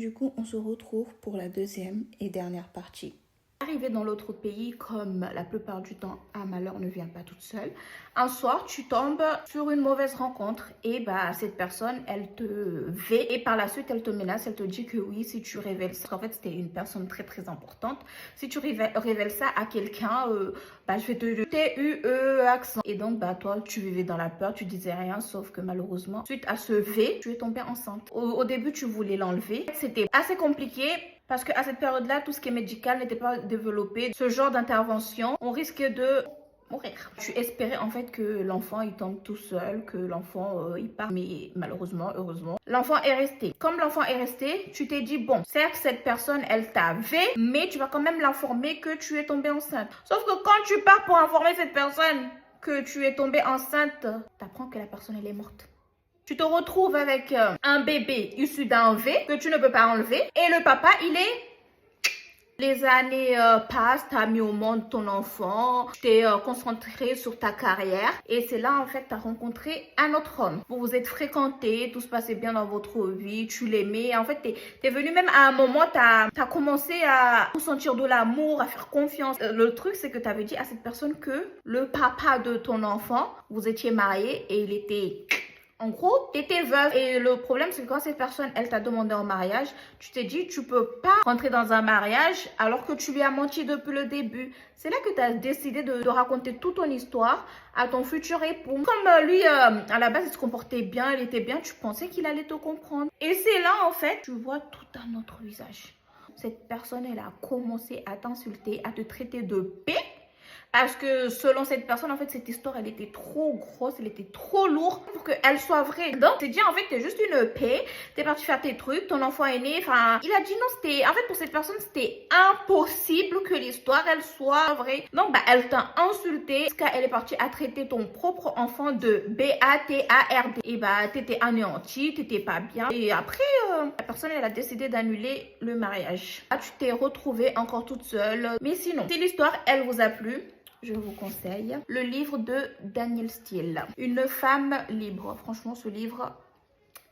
Du coup, on se retrouve pour la deuxième et dernière partie. Arrivé dans l'autre pays, comme la plupart du temps, un malheur ne vient pas toute seule. Un soir, tu tombes sur une mauvaise rencontre et cette personne, elle te vait et par la suite, elle te menace, elle te dit que oui, si tu révèles ça, en fait, c'était une personne très très importante. Si tu révèles ça à quelqu'un, je vais te T-U-E accent. Et donc, toi, tu vivais dans la peur, tu disais rien, sauf que malheureusement, suite à ce V, tu es tombée enceinte. Au début, tu voulais l'enlever. C'était assez compliqué. Parce qu'à cette période-là, tout ce qui est médical n'était pas développé. Ce genre d'intervention, on risque de mourir. Tu espérais en fait que l'enfant il tombe tout seul, que l'enfant il part. Mais malheureusement, heureusement, l'enfant est resté. Comme l'enfant est resté, tu t'es dit bon, certes cette personne elle t'avait, mais tu vas quand même l'informer que tu es tombée enceinte. Sauf que quand tu pars pour informer cette personne que tu es tombée enceinte, t'apprends que la personne elle est morte. Tu te retrouves avec un bébé issu d'un V que tu ne peux pas enlever. Et le papa, il est... Les années passent, tu as mis au monde ton enfant, tu t'es concentré sur ta carrière. Et c'est là, en fait, tu as rencontré un autre homme. Vous vous êtes fréquentés, tout se passait bien dans votre vie, tu l'aimais. En fait, tu es venu même à un moment, tu as commencé à ressentir de l'amour, à faire confiance. Le truc, c'est que tu avais dit à cette personne que le papa de ton enfant, vous étiez mariés et il était... En gros, tu étais veuve et le problème c'est que quand cette personne, elle t'a demandé en mariage, tu t'es dit tu peux pas rentrer dans un mariage alors que tu lui as menti depuis le début. C'est là que tu as décidé de raconter toute ton histoire à ton futur époux. Comme lui, à la base, il se comportait bien, il était bien, tu pensais qu'il allait te comprendre. Et c'est là, en fait, tu vois tout un autre visage. Cette personne, elle a commencé à t'insulter, à te traiter de paix. Parce que selon cette personne, en fait, cette histoire, elle était trop grosse, elle était trop lourde pour qu'elle soit vraie. Donc, c'est dit, en fait, t'es juste une paix, t'es parti faire tes trucs, ton enfant est né, enfin, il a dit non, c'était, en fait, pour cette personne, c'était impossible que l'histoire, elle soit vraie. Donc, elle t'a insulté, parce qu'elle est partie à traiter ton propre enfant de B-A-T-A-R-D. Et t'étais anéanti, t'étais pas bien. Et après, la personne, elle a décidé d'annuler le mariage. Là, tu t'es retrouvée encore toute seule. Mais sinon, si l'histoire, elle vous a plu, je vous conseille le livre de Danielle Steel, Une femme libre. Franchement, ce livre,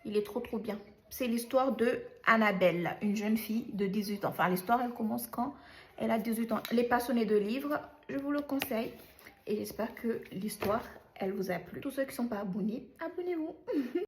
il est trop bien. C'est l'histoire de Annabelle, une jeune fille de 18 ans. Enfin, l'histoire, elle commence quand elle a 18 ans. Les passionnés de livres, je vous le conseille. Et j'espère que l'histoire, elle vous a plu. Tous ceux qui ne sont pas abonnés, abonnez-vous.